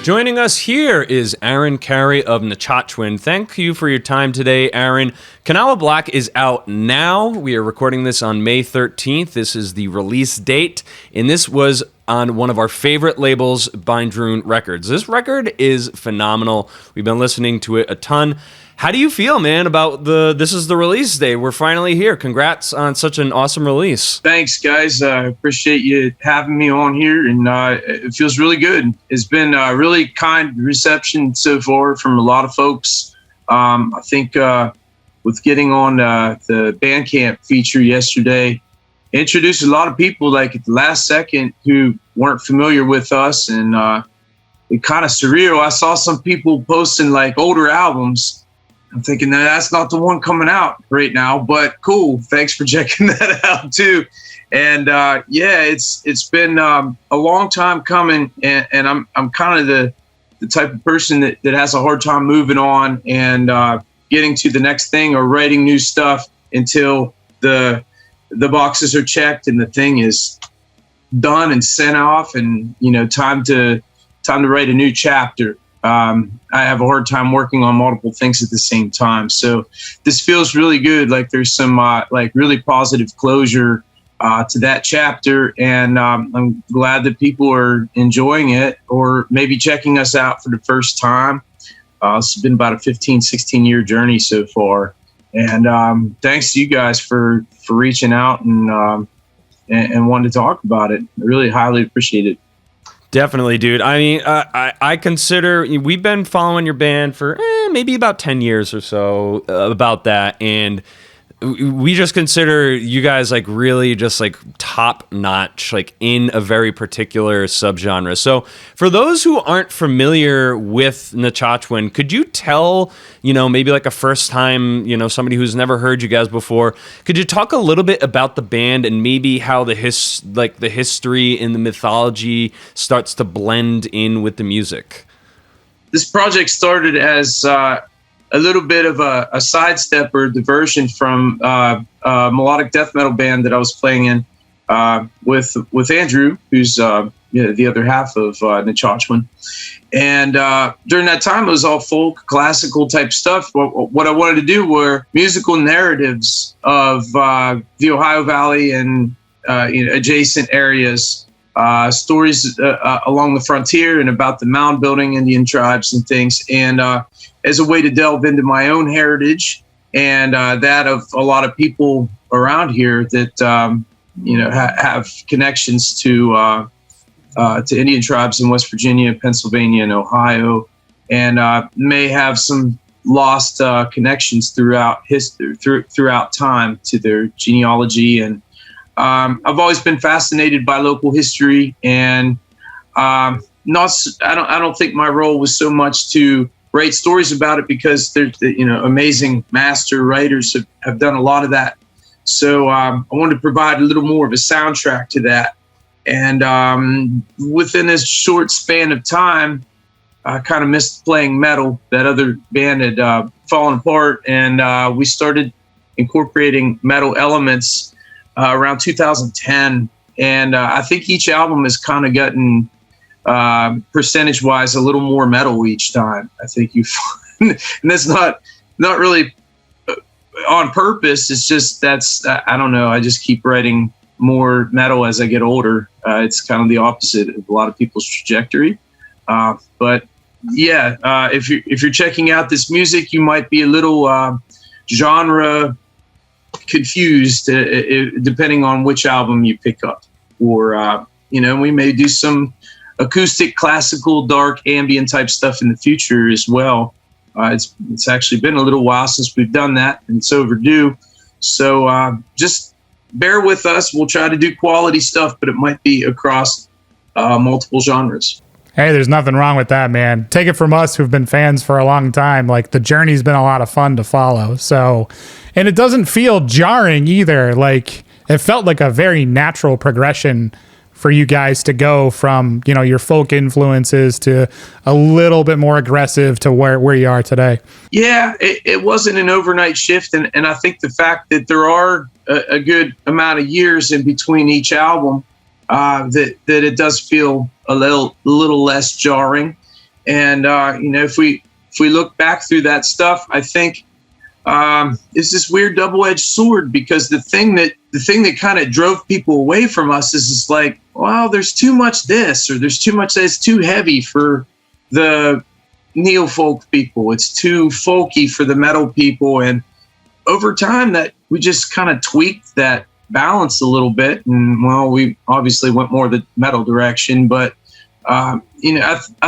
Joining us here is Aaron Carey of Nechochwen. Thank you for your time today, Aaron. Kanawha Black is out now. We are recording this on May 13th. This is the release date, and this was on one of our favorite labels, Bindrune Records. This record is phenomenal. We've been listening to it a ton. How do you feel, man, about this is the release day? We're finally here. Congrats on such an awesome release. Thanks, guys. I appreciate you having me on here, and it feels really good. It's been a really kind reception so far from a lot of folks. I think with getting on the Bandcamp feature yesterday, introduced a lot of people like at the last second who weren't familiar with us, and it kind of surreal. I saw some people posting like older albums. I'm thinking that's not the one coming out right now, but cool. Thanks for checking that out too. And yeah, it's been a long time coming, and I'm kind of the type of person that has a hard time moving on and getting to the next thing or writing new stuff until the boxes are checked and the thing is done and sent off, and time to write a new chapter. I have a hard time working on multiple things at the same time. So this feels really good. Like there's some like really positive closure to that chapter. And I'm glad that people are enjoying it or maybe checking us out for the first time. It's been about a 15, 16-year journey so far. And thanks to you guys for reaching out and wanting to talk about it. I really highly appreciate it. Definitely, dude. I mean, I consider we've been following your band for maybe about 10 years or so about that. And we just consider you guys like really just like top notch, like in a very particular subgenre. So for those who aren't familiar with Nechochwen, could you tell, maybe like a first time, somebody who's never heard you guys before, could you talk a little bit about the band and maybe how the history and the mythology starts to blend in with the music? This project started as a little bit of a sidestep or diversion from a melodic death metal band that I was playing in with Andrew, who's the other half of Nechochwen. And during that time, it was all folk, classical type stuff. What I wanted to do were musical narratives of the Ohio Valley and adjacent areas, stories along the frontier and about the mound building Indian tribes and things. And as a way to delve into my own heritage and that of a lot of people around here that have connections to Indian tribes in West Virginia, Pennsylvania, and Ohio, and may have some lost connections throughout history, throughout time to their genealogy. And I've always been fascinated by local history, and I don't think my role was so much to write stories about it, because there's amazing master writers have done a lot of that. So I wanted to provide a little more of a soundtrack to that. And within this short span of time, I kind of missed playing metal. That other band had fallen apart, and we started incorporating metal elements around 2010. And I think each album has kind of gotten percentage-wise a little more metal each time. I think you find, and that's not really on purpose. It's just I don't know. I just keep writing more metal as I get older. It's kind of the opposite of a lot of people's trajectory. But yeah, if you're checking out this music, you might be a little genre confused depending on which album you pick up. Or we may do some acoustic, classical, dark, ambient type stuff in the future as well. It's actually been a little while since we've done that, and it's overdue. So just bear with us. We'll try to do quality stuff, but it might be across multiple genres. Hey, there's nothing wrong with that, man. Take it from us who've been fans for a long time. Like, the journey's been a lot of fun to follow. So, and it doesn't feel jarring either. Like, it felt like a very natural progression for you guys to go from, your folk influences to a little bit more aggressive to where you are today. Yeah, it wasn't an overnight shift. And I think the fact that there are a good amount of years in between each album, that it does feel a little less jarring. And if we look back through that stuff, I think it's this weird double-edged sword, because the thing that kind of drove people away from us is like, well, there's too much this, or there's too much that's too heavy for the neo-folk people. It's too folky for the metal people. And over time, that we just kind of tweaked that balance a little bit. And well, we obviously went more the metal direction, but I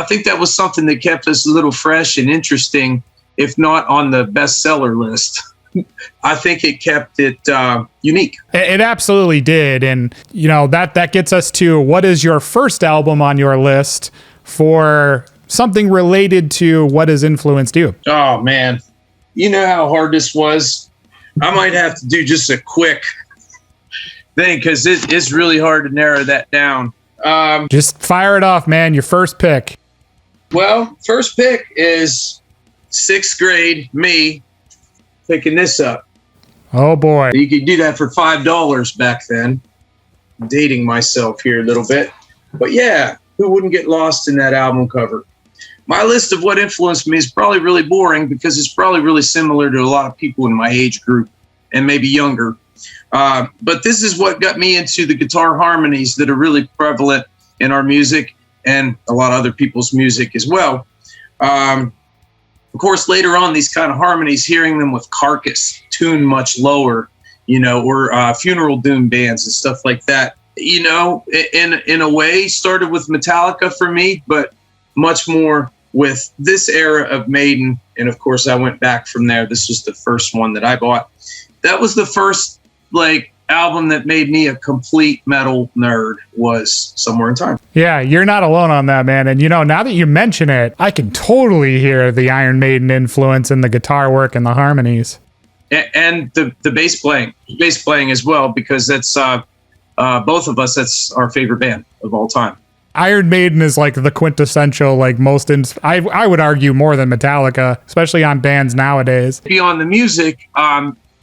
think that was something that kept us a little fresh and interesting, if not on the bestseller list. I think it kept it unique. It absolutely did. And, that gets us to, what is your first album on your list for something related to what has influenced you? Oh, man. You know how hard this was? I might have to do just a quick thing, because it's really hard to narrow that down. Just fire it off, man. Your first pick. Well, first pick is 6th grade me picking this up. Oh boy. You could do that for $5 back then. I'm dating myself here a little bit. But yeah, who wouldn't get lost in that album cover? My list of what influenced me is probably really boring, because it's probably really similar to a lot of people in my age group and maybe younger. But this is what got me into the guitar harmonies that are really prevalent in our music and a lot of other people's music as well. Of course, later on, these kind of harmonies, hearing them with Carcass tuned much lower, or funeral doom bands and stuff like that, in a way started with Metallica for me, but much more with this era of Maiden. And of course, I went back from there. This was the first one that I bought. That was the first album that made me a complete metal nerd, was Somewhere in Time. Yeah, you're not alone on that, man. And now that you mention it, I can totally hear the Iron Maiden influence in the guitar work and the harmonies. And the bass playing as well, because that's both of us, that's our favorite band of all time. Iron Maiden is like the quintessential, I would argue more than Metallica, especially on bands nowadays. Beyond the music,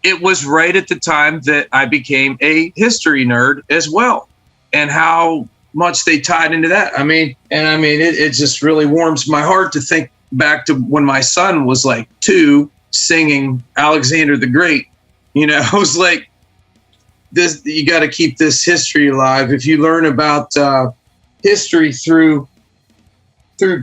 it was right at the time that I became a history nerd as well, and how much they tied into that. It just really warms my heart to think back to when my son was like 2, singing Alexander the Great. I was like, this, you got to keep this history alive. If you learn about history through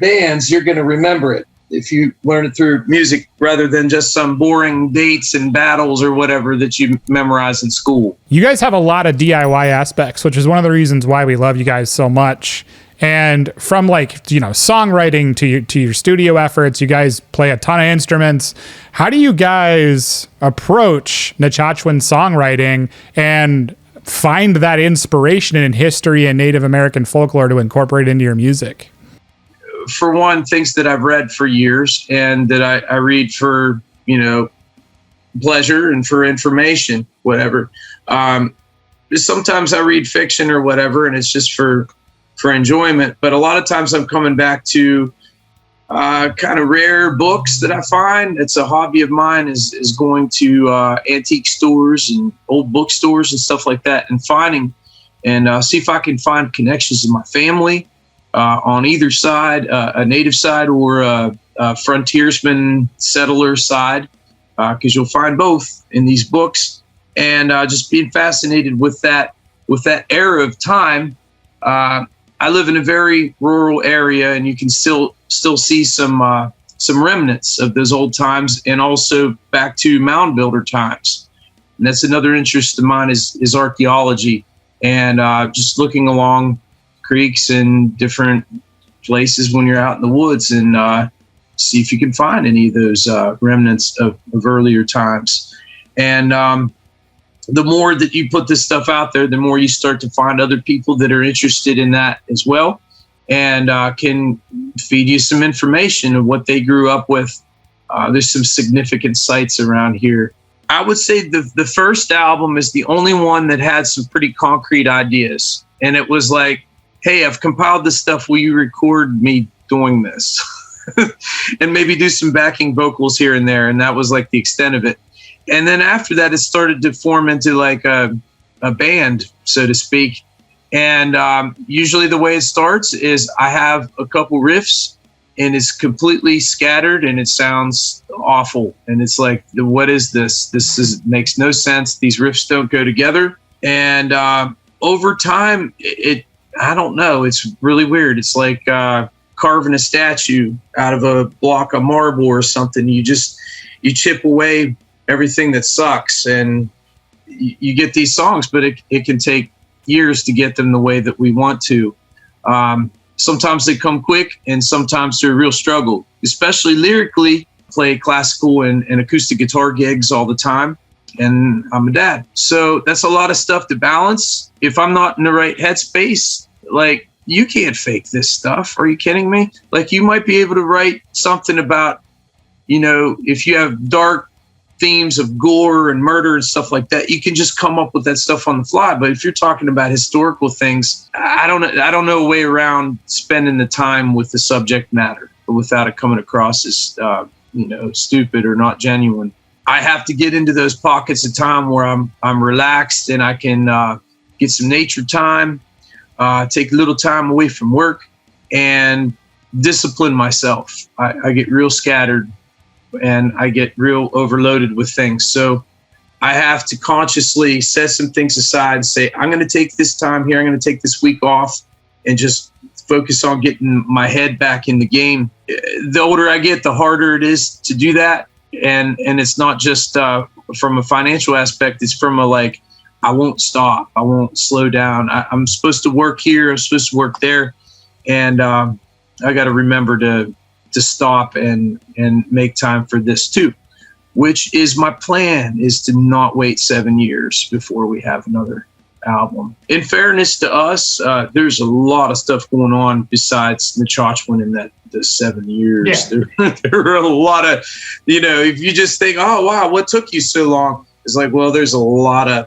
bands, you're going to remember it. If you learn it through music rather than just some boring dates and battles or whatever that you memorize in school. You guys have a lot of DIY aspects, which is one of the reasons why we love you guys so much. And from songwriting to your studio efforts, you guys play a ton of instruments. How do you guys approach Nechochwen songwriting and find that inspiration in history and Native American folklore to incorporate into your music? For one, things that I've read for years and that I read for, pleasure and for information, whatever. Sometimes I read fiction or whatever, and it's just for enjoyment. But a lot of times I'm coming back to kind of rare books that I find. It's a hobby of mine is going to antique stores and old bookstores and stuff like that, and finding and see if I can find connections in my family. On either side, a native side or a frontiersman settler side, because you'll find both in these books. And just being fascinated with that era of time. I live in a very rural area, and you can still see some remnants of those old times, and also back to mound builder times. And that's another interest of mine is archaeology, and just looking along creeks and different places when you're out in the woods, and see if you can find any of those remnants of earlier times. And the more that you put this stuff out there, the more you start to find other people that are interested in that as well, and can feed you some information of what they grew up with. There's some significant sites around here. I would say the first album is the only one that had some pretty concrete ideas. And it was like, hey, I've compiled this stuff. Will you record me doing this? And maybe do some backing vocals here and there. And that was like the extent of it. And then after that, it started to form into like a band, so to speak. And usually the way it starts is I have a couple riffs and it's completely scattered and it sounds awful. And it's like, what is this? Makes no sense. These riffs don't go together. And over time, I don't know. It's really weird. It's like carving a statue out of a block of marble or something. You chip away everything that sucks, and you get these songs, but it can take years to get them the way that we want to. Sometimes they come quick, and sometimes they're a real struggle, especially lyrically. Play classical and acoustic guitar gigs all the time, and I'm a dad. So that's a lot of stuff to balance. If I'm not in the right headspace, like, you can't fake this stuff. Are you kidding me? Like, you might be able to write something about, if you have dark themes of gore and murder and stuff like that, you can just come up with that stuff on the fly. But if you're talking about historical things, I don't know a way around spending the time with the subject matter without it coming across as stupid or not genuine. I have to get into those pockets of time where I'm relaxed and I can get some nature time, take a little time away from work, and discipline myself. I get real scattered and I get real overloaded with things. So I have to consciously set some things aside and say, I'm going to take this time here. I'm going to take this week off and just focus on getting my head back in the game. The older I get, the harder it is to do that. And it's not just from a financial aspect. It's from I won't stop. I won't slow down. I'm supposed to work here. I'm supposed to work there. And I got to remember to stop and make time for this too, which is my plan, is to not wait 7 years before we have another album. In fairness to us, there's a lot of stuff going on besides Nechochwen in the 7 years. Yeah. There are a lot of, if you just think, oh wow, what took you so long? It's like, well, there's a lot of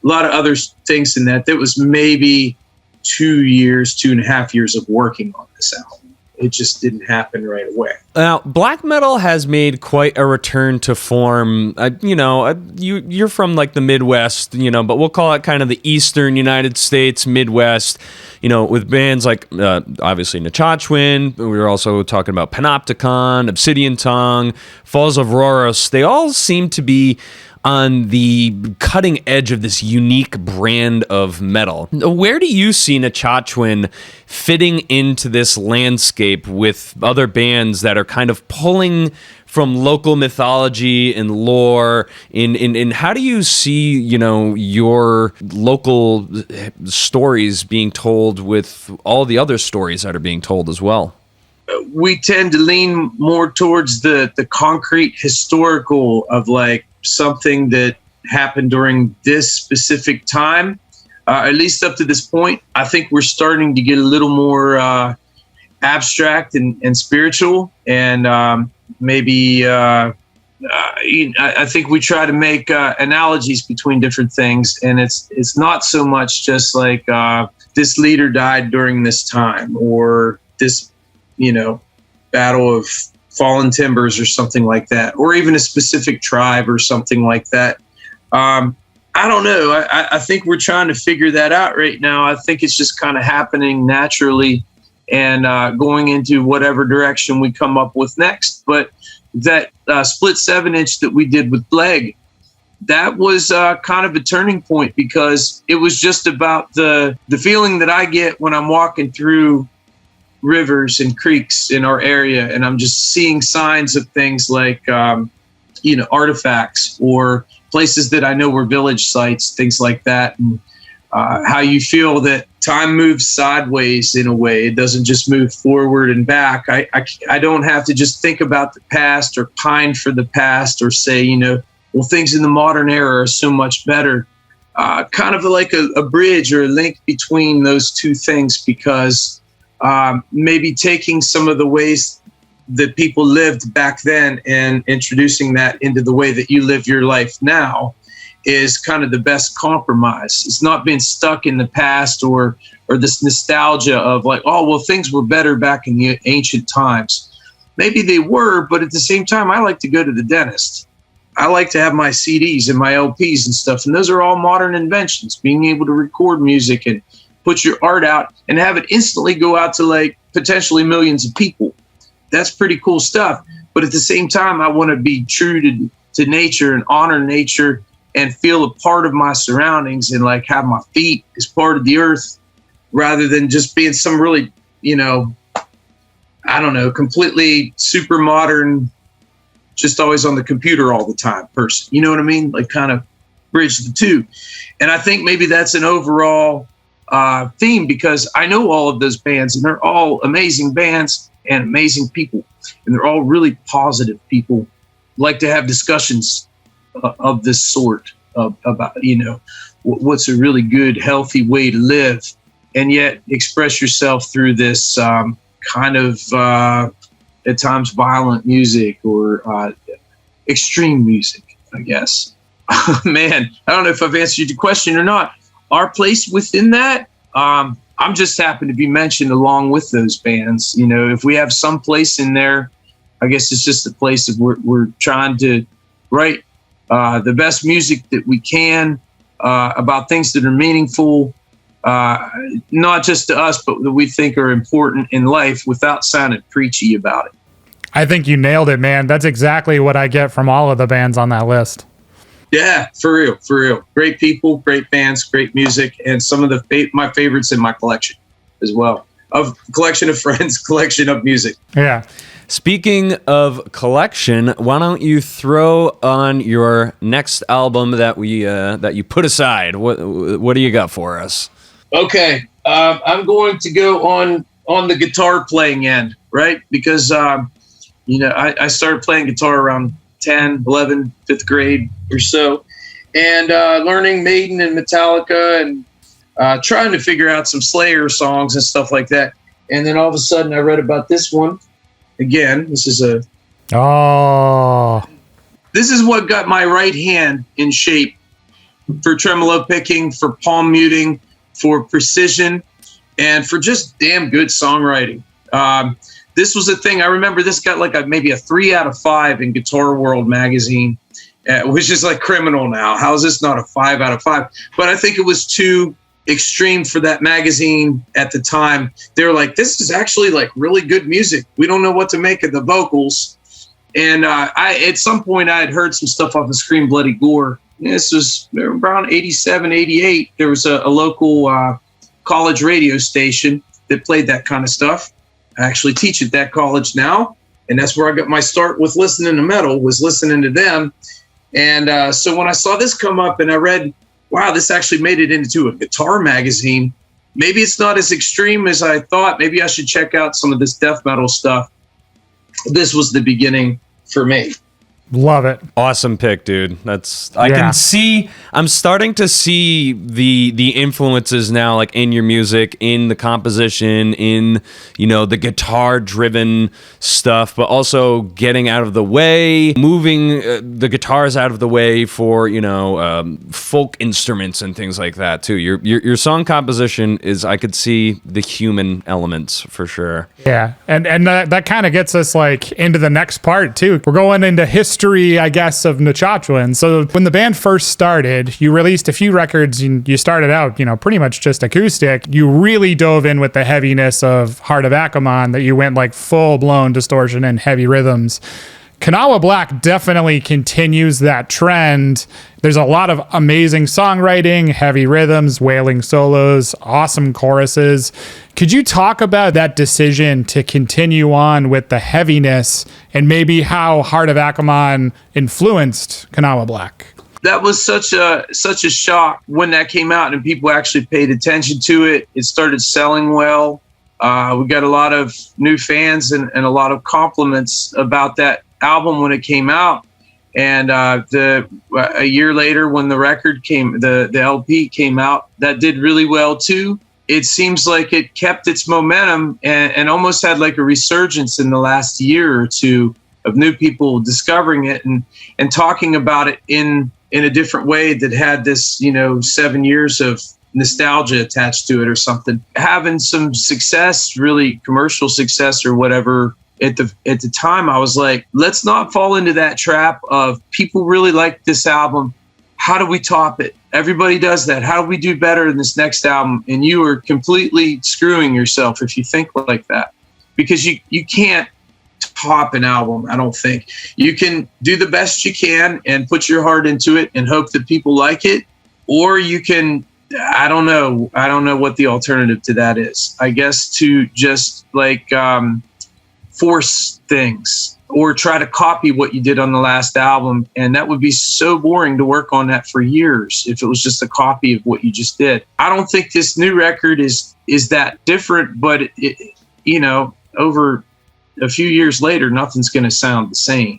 other things in that. There was maybe 2.5 years of working on this album. It just didn't happen right away. Now, black metal has made quite a return to form. You're from the Midwest, but we'll call it kind of the Eastern United States, Midwest, with bands like obviously Nechochwen. We were also talking about Panopticon, Obsidian Tongue, Falls of Rhoros. They all seem to be on the cutting edge of this unique brand of metal. Where do you see Nechochwen fitting into this landscape with other bands that are kind of pulling from local mythology and lore? In how do you see, your local stories being told with all the other stories that are being told as well? We tend to lean more towards the concrete historical of something that happened during this specific time, at least up to this point. I think we're starting to get a little more abstract and spiritual, and maybe I think we try to make analogies between different things, and it's not so much just this leader died during this time, or this battle of fallen timbers or something like that, or even a specific tribe or something like that. I don't know. I think we're trying to figure that out right now. I think it's just kind of happening naturally and going into whatever direction we come up with next. But that split 7-inch that we did with Bleg, that was kind of a turning point, because it was just about the feeling that I get when I'm walking through rivers and creeks in our area, and I'm just seeing signs of things like artifacts or places that I know were village sites, things like that, and how you feel that time moves sideways in a way. It doesn't just move forward and back. I don't have to just think about the past or pine for the past or say, well, things in the modern era are so much better. Kind of like a bridge or a link between those two things, because maybe taking some of the ways that people lived back then and introducing that into the way that you live your life now is kind of the best compromise. It's not being stuck in the past or this nostalgia of things were better back in the ancient times. Maybe they were, but at the same time, I like to go to the dentist. I like to have my CDs and my LPs and stuff, and those are all modern inventions. Being able to record music and put your art out and have it instantly go out to potentially millions of people. that's pretty cool stuff. But at the same time, I want to be true to nature and honor nature and feel a part of my surroundings and like have my feet as part of the earth rather than just being some really, you know, I don't know, completely super modern, just always on the computer all the time person. You know what I mean? Like kind of bridge the two. And I think maybe that's an overall theme, because I know all of those bands and they're all amazing bands and amazing people. And they're all really positive people, like to have discussions of this sort about, you know, what's a really good, healthy way to live, and yet express yourself through this kind of at times violent music or extreme music, I guess. Man, I don't know if I've answered your question or not. Our place within that, I'm just happy to be mentioned along with those bands. You know, if we have some place in there, I guess it's just a place of we're trying to write the best music that we can about things that are meaningful, not just to us, but that we think are important in life without sounding preachy about it. I think you nailed it, man. That's exactly what I get from all of the bands on that list. Yeah, for real, for real. Great people, great bands, great music, and some of my favorites in my collection as well. Of collection of friends, collection of music. Yeah. Speaking of collection, why don't you throw on your next album that you put aside? What do you got for us? Okay, I'm going to go on the guitar playing end, right? Because you know, I started playing guitar around 10, 11, 5th grade or so, and learning Maiden and Metallica and trying to figure out some Slayer songs and stuff like that. And then all of a sudden I read about this one. Again, this is this is what got my right hand in shape for tremolo picking, for palm muting, for precision, and for just damn good songwriting. This was a thing. I remember this got like maybe a 3 out of 5 in Guitar World magazine, which is like criminal now. How is this not a 5 out of 5? But I think it was too extreme for that magazine at the time. They were like, this is actually like really good music. We don't know what to make of the vocals. And at some point I had heard some stuff off of Scream Bloody Gore. This was around 87, 88. There was a local college radio station that played that kind of stuff. I actually teach at that college now, and that's where I got my start with listening to metal, was listening to them. And so when I saw this come up and I read, wow, this actually made it into a guitar magazine. Maybe it's not as extreme as I thought. Maybe I should check out some of this death metal stuff. This was the beginning for me. Love it. Awesome pick, dude. I'm starting to see the influences now, like in your music, in the composition, in, you know, the guitar driven stuff, but also getting out of the way, moving the guitars out of the way for, you know, folk instruments and things like that too. Your song composition is, I could see the human elements for sure. Yeah. And that kind of gets us like into the next part too. We're going into history, I guess, of Nechochwen. So when the band first started, you released a few records and you started out, you know, pretty much just acoustic. You really dove in with the heaviness of Heart of Akamon, that you went like full blown distortion and heavy rhythms. Kanawha Black definitely continues that trend. There's a lot of amazing songwriting, heavy rhythms, wailing solos, awesome choruses. Could you talk about that decision to continue on with the heaviness and maybe how Heart of Akamon influenced Kanawha Black? That was such a shock when that came out and people actually paid attention to it. It started selling well. We got a lot of new fans and a lot of compliments about that album when it came out. And a year later, when the record came, the LP came out, that did really well too. It seems like it kept its momentum and almost had like a resurgence in the last year or two of new people discovering it and talking about it in a different way that had this, you know, 7 years of nostalgia attached to it or something. Having some success, really commercial success or whatever. At the time, I was like, let's not fall into that trap of people really like this album. How do we top it? Everybody does that. How do we do better in this next album? And you are completely screwing yourself if you think like that, because you can't top an album. I don't think you can do the best you can and put your heart into it and hope that people like it, or you can, I don't know what the alternative to that is. I guess to just like force things or try to copy what you did on the last album. And that would be so boring to work on that for years if it was just a copy of what you just did. I don't think this new record is that different, but you know, over a few years later, nothing's going to sound the same.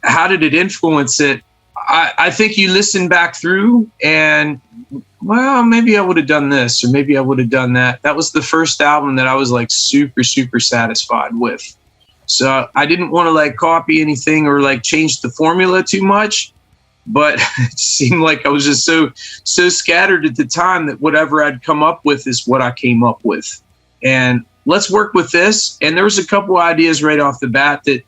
How did it influence it? I think you listen back through and, well, maybe I would have done this or maybe I would have done that. That was the first album that I was like super, super satisfied with. So I didn't want to like copy anything or like change the formula too much, but it seemed like I was just so scattered at the time that whatever I'd come up with is what I came up with. And let's work with this. And there was a couple ideas right off the bat that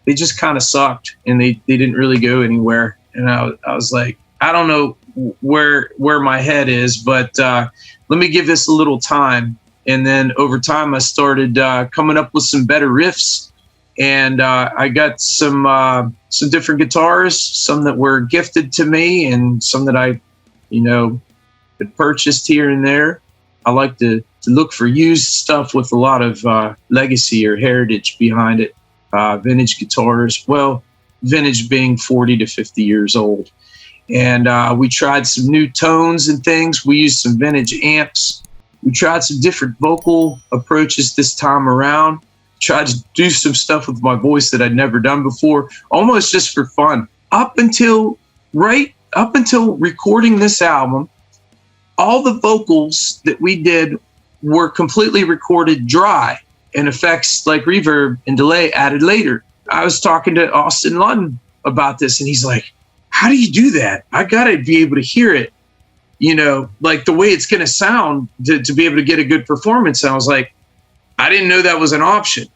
they just kind of sucked and they didn't really go anywhere. And I was like, I don't know where my head is, but let me give this a little time. And then over time, I started coming up with some better riffs. And I got some different guitars, some that were gifted to me and some that I, you know, had purchased here and there. I like to look for used stuff with a lot of legacy or heritage behind it. Vintage guitars, well, vintage being 40 to 50 years old. And we tried some new tones and things. We used some vintage amps. We tried some different vocal approaches this time around. Tried to do some stuff with my voice that I'd never done before, almost just for fun. Up until recording this album, all the vocals that we did were completely recorded dry and effects like reverb and delay added later. I was talking to Austin London about this and he's like, how do you do that? I gotta be able to hear it, you know, like the way it's gonna sound to be able to get a good performance. And I was like, I didn't know that was an option.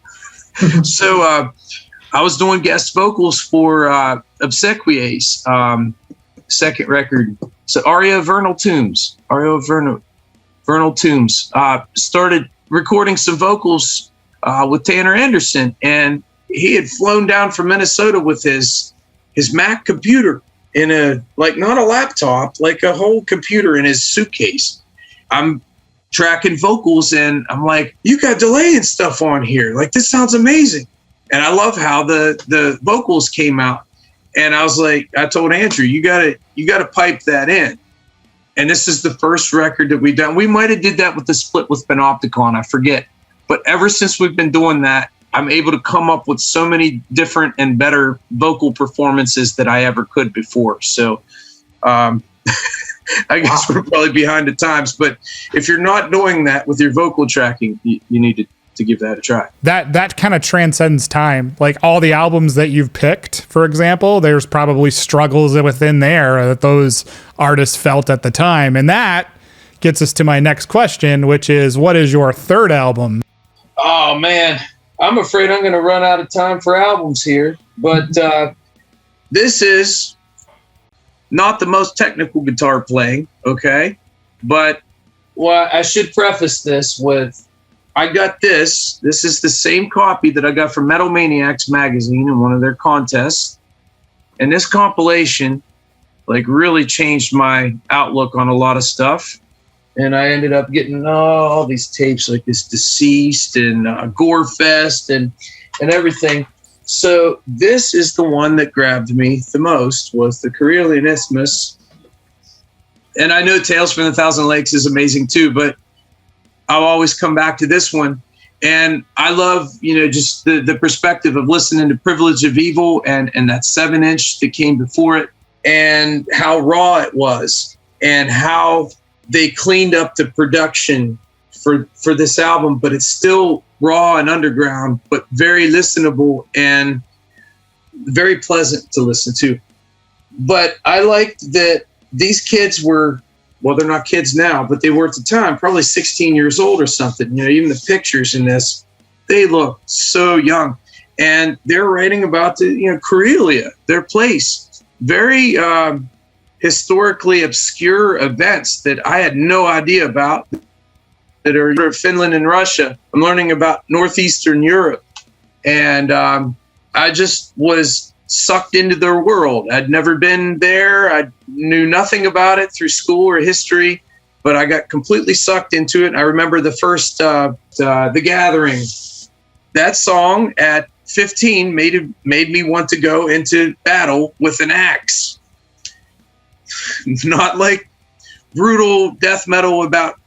So I was doing guest vocals for Obsequies, second record. So Aria of Vernal Tombs. Started recording some vocals with Tanner Anderson, and he had flown down from Minnesota with his Mac computer in a, like, not a laptop, like a whole computer in his suitcase. I'm tracking vocals and I'm like, you got delay and stuff on here. Like, this sounds amazing. And I love how the vocals came out. And I was like, I told Andrew, you gotta pipe that in. And this is the first record that we've done. We might have did that with the split with Panopticon, I forget. But ever since we've been doing that, I'm able to come up with so many different and better vocal performances that I ever could before. So I guess we're probably behind the times, but if you're not doing that with your vocal tracking, you need to give that a try. That kind of transcends time. Like all the albums that you've picked, for example, there's probably struggles within there that those artists felt at the time. And that gets us to my next question, which is, what is your third album? Oh, man. I'm afraid I'm going to run out of time for albums here, but this is not the most technical guitar playing, okay? But, well, I should preface this with, I got this. This is the same copy that I got from Metal Maniacs magazine in one of their contests. And this compilation, like, really changed my outlook on a lot of stuff. And I ended up getting all these tapes like this Deceased and Gorefest and everything. So this is the one that grabbed me the most, was the Karelian Isthmus. And I know Tales from the Thousand Lakes is amazing too, but I'll always come back to this one. And I love, you know, just the perspective of listening to Privilege of Evil and that 7-inch that came before it, and how raw it was and how they cleaned up the production for this album, but it's still raw and underground, but very listenable and very pleasant to listen to. But I liked that these kids were, well, they're not kids now, but they were at the time, probably 16 years old or something. You know, even the pictures in this, they look so young. And they're writing about the, you know, Karelia, their place. Very historically obscure events that I had no idea about, that are Finland and Russia. I'm learning about Northeastern Europe. And I just was sucked into their world. I'd never been there. I knew nothing about it through school or history, but I got completely sucked into it. I remember the first, The Gathering. That song at 15 made me want to go into battle with an axe. Not like brutal death metal about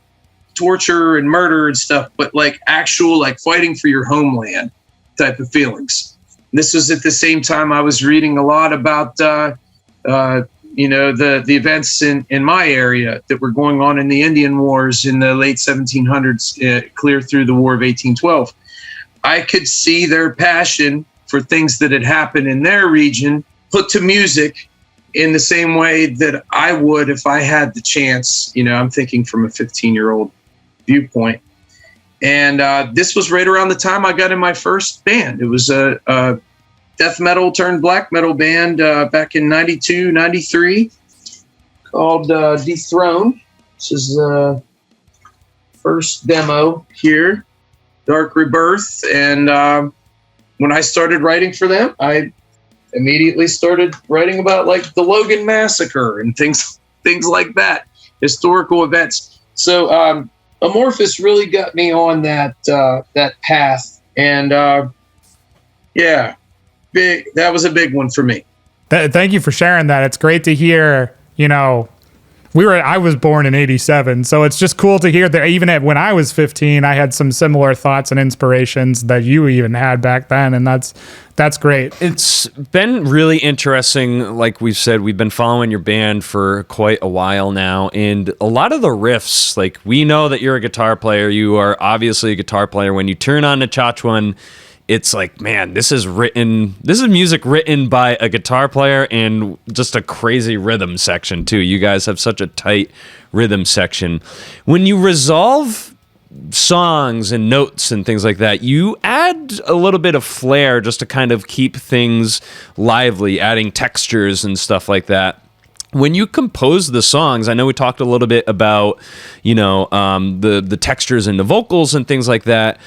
torture and murder and stuff, but like actual, like fighting for your homeland type of feelings. This was at the same time I was reading a lot about, the events in my area that were going on in the Indian Wars in the late 1700s, clear through the War of 1812. I could see their passion for things that had happened in their region put to music in the same way that I would if I had the chance. I'm thinking from a 15-year-old viewpoint. And this was right around the time I got in my first band. It was a death metal turned black metal band back in 92, 93 called Dethrone. This is the first demo here, Dark Rebirth. And when I started writing for them, I immediately started writing about like the Logan Massacre and things like that, historical events. So Amorphous really got me on that path. And that was a big one for me. Thank you for sharing that. It's great to hear, I was born in 87, so it's just cool to hear that even when I was 15, I had some similar thoughts and inspirations that you even had back then, and that's great. It's been really interesting. Like we've said, we've been following your band for quite a while now, and a lot of the riffs, like we know that you're a guitar player. You are obviously a guitar player. When you turn on Nechochwen, it's like, man, this is music written by a guitar player and just a crazy rhythm section too. You guys have such a tight rhythm section. When you resolve songs and notes and things like that, you add a little bit of flair just to kind of keep things lively, adding textures and stuff like that. When you compose the songs, I know we talked a little bit about, the textures in the vocals and things like that.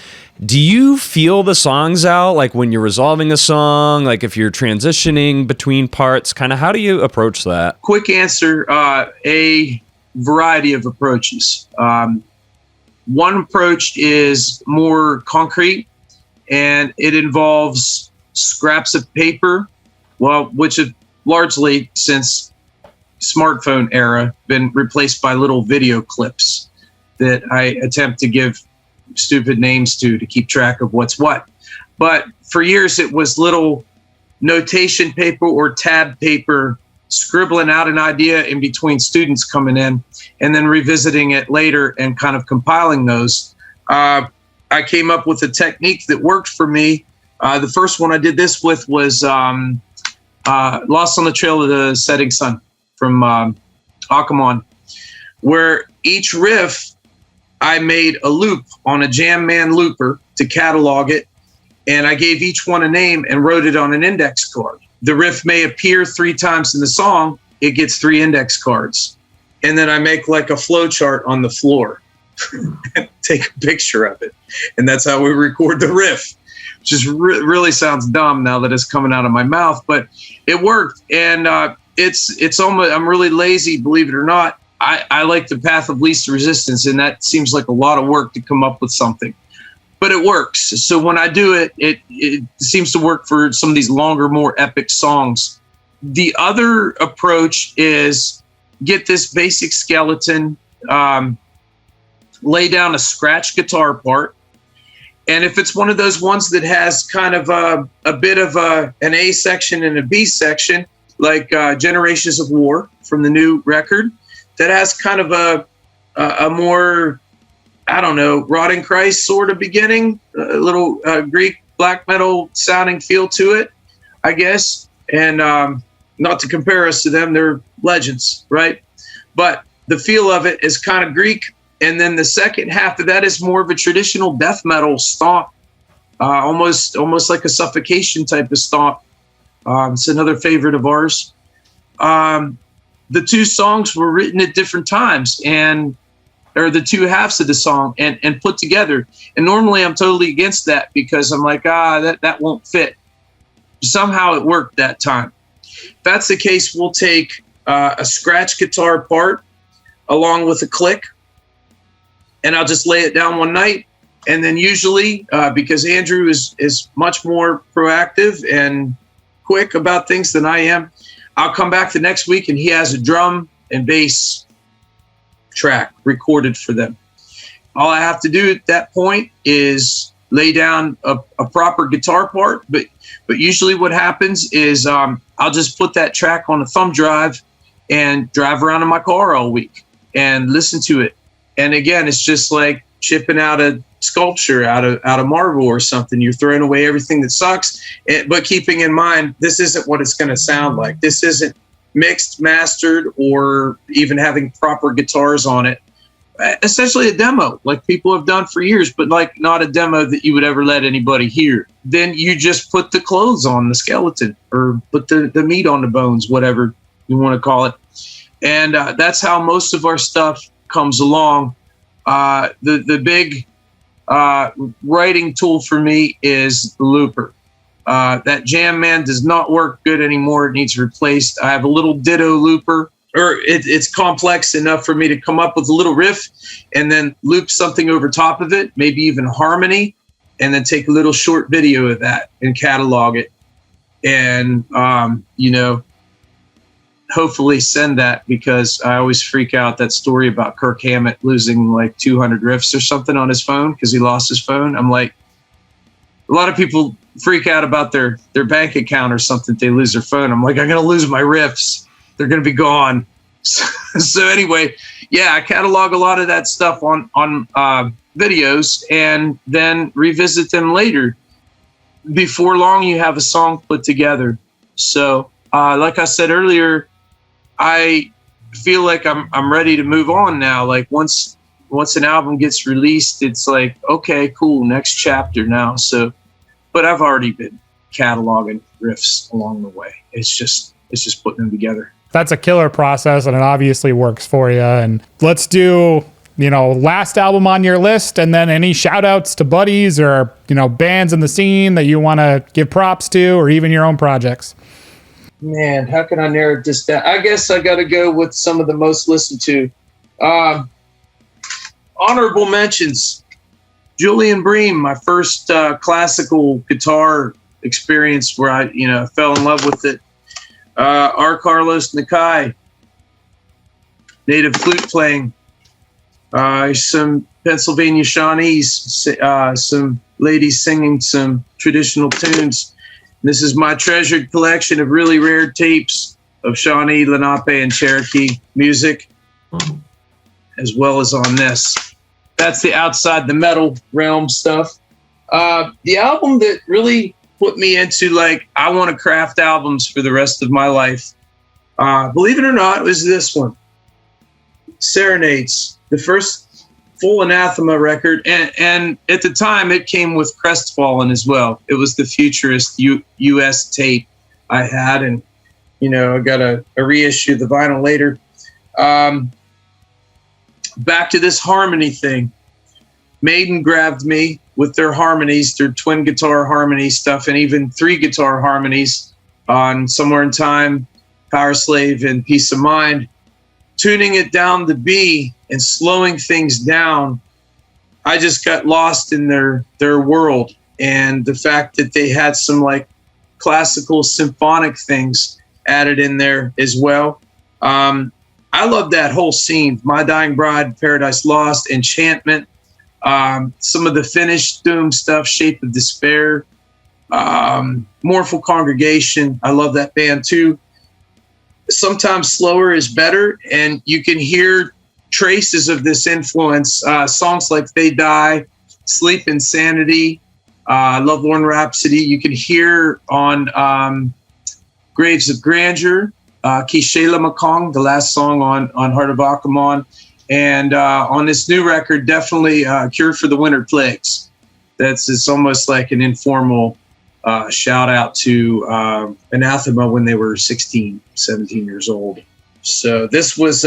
Do you feel the songs out, like when you're resolving a song, like if you're transitioning between parts, kind of how do you approach that? Quick answer, a variety of approaches. One approach is more concrete, and it involves scraps of paper, which have largely, since smartphone era, been replaced by little video clips that I attempt to give stupid names to keep track of what's what. But for years it was little notation paper or tab paper scribbling out an idea in between students coming in and then revisiting it later and kind of compiling those. I came up with a technique that worked for me. The first one I did this with was Lost on the Trail of the Setting Sun from Akamon, where each riff I made a loop on a Jam Man looper to catalog it, and I gave each one a name and wrote it on an index card. The riff may appear 3 times in the song, it gets 3 index cards. And then I make like a flow chart on the floor and take a picture of it. And that's how we record the riff, which is really sounds dumb now that it's coming out of my mouth, but it worked. And it's almost, I'm really lazy, believe it or not. I like the path of least resistance, and that seems like a lot of work to come up with something, but it works. So when I do it, it seems to work for some of these longer, more epic songs. The other approach is get this basic skeleton, lay down a scratch guitar part. And if it's one of those ones that has kind of a bit of an A section and a B section, like Generations of War from the new record, that has kind of a more, I don't know, Rotting Christ sort of beginning, a little Greek black metal sounding feel to it, I guess. And not to compare us to them, they're legends, right? But the feel of it is kind of Greek. And then the second half of that is more of a traditional death metal stomp, almost like a Suffocation type of stomp. It's another favorite of ours. The 2 songs were written at different times, or the 2 halves of the song and put together. And normally I'm totally against that because I'm like, that won't fit. somehow it worked that time. If that's the case, we'll take a scratch guitar part along with a click, and I'll just lay it down one night. And then usually, because Andrew is much more proactive and quick about things than I am, I'll come back the next week and he has a drum and bass track recorded for them. All I have to do at that point is lay down a proper guitar part. But usually what happens is I'll just put that track on a thumb drive and drive around in my car all week and listen to it. And again, it's just like chipping out a sculpture out of marble or something. You're throwing away everything that sucks, but keeping in mind, this isn't what it's going to sound like. This isn't mixed, mastered, or even having proper guitars on it. Essentially a demo, like people have done for years, but like not a demo that you would ever let anybody hear. Then you just put the clothes on the skeleton, or put the meat on the bones, whatever you want to call it. And that's how most of our stuff comes along. The big writing tool for me is the looper. That Jam Man does not work good anymore. It needs replaced. I have a little ditto looper, or it's complex enough for me to come up with a little riff and then loop something over top of it, maybe even harmony, and then take a little short video of that and catalog it. And, hopefully send that, because I always freak out that story about Kirk Hammett losing like 200 riffs or something on his phone because he lost his phone. I'm like, a lot of people freak out about their bank account or something if they lose their phone. I'm like, I'm going to lose my riffs. They're going to be gone. So anyway, yeah, I catalog a lot of that stuff on videos and then revisit them later. Before long, you have a song put together. So like I said earlier, I feel like I'm ready to move on now. Like once an album gets released, it's like, okay, cool, next chapter now. So, but I've already been cataloging riffs along the way. It's just putting them together. That's a killer process, and it obviously works for you. And let's do, last album on your list, and then any shout outs to buddies or, bands in the scene that you want to give props to, or even your own projects. Man, how can I narrow this down? I guess I got to go with some of the most listened to. Honorable mentions. Julian Bream, my first classical guitar experience where I, fell in love with it. R. Carlos Nakai, native flute playing. Some Pennsylvania Shawnees, some ladies singing some traditional tunes. This is my treasured collection of really rare tapes of Shawnee, Lenape, and Cherokee music, as well as on this. That's the outside the metal realm stuff. The album that really put me into, like, I want to craft albums for the rest of my life, believe it or not, was this one. Serenades, the first full Anathema record, and at the time it came with Crestfallen as well. It was the futurist US tape I had, and I got a reissue of the vinyl later. Back to this harmony thing. Maiden grabbed me with their harmonies, their twin guitar harmony stuff, and even 3 guitar harmonies on Somewhere in Time, Power Slave, and Peace of Mind. Tuning it down to B and slowing things down, I just got lost in their world. And the fact that they had some like classical symphonic things added in there as well. I love that whole scene. My Dying Bride, Paradise Lost, Enchantment, some of the Finnish doom stuff, Shape of Despair, Mournful Congregation. I love that band too. Sometimes slower is better, and you can hear traces of this influence. Songs like They Die, Sleep Insanity, Lovelorn Rhapsody. You can hear on Graves of Grandeur, Kishela Makong, the last song on Heart of Akamon. And on this new record, definitely Cure for the Winter Plagues. It's almost like an informal shout out to Anathema when they were 16, 17 years old. So this was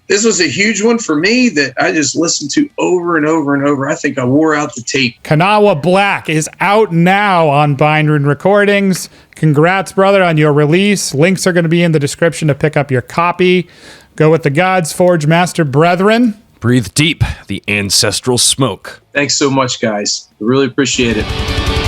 this was a huge one for me that I just listened to over and over and over. I think I wore out the tape. Kanawha Black is out now on Bindrune Recordings. Congrats, brother, on your release. Links are going to be in the description to pick up your copy. Go with the gods, Forgemaster brethren. Breathe deep the ancestral smoke. Thanks so much, guys. I really appreciate it.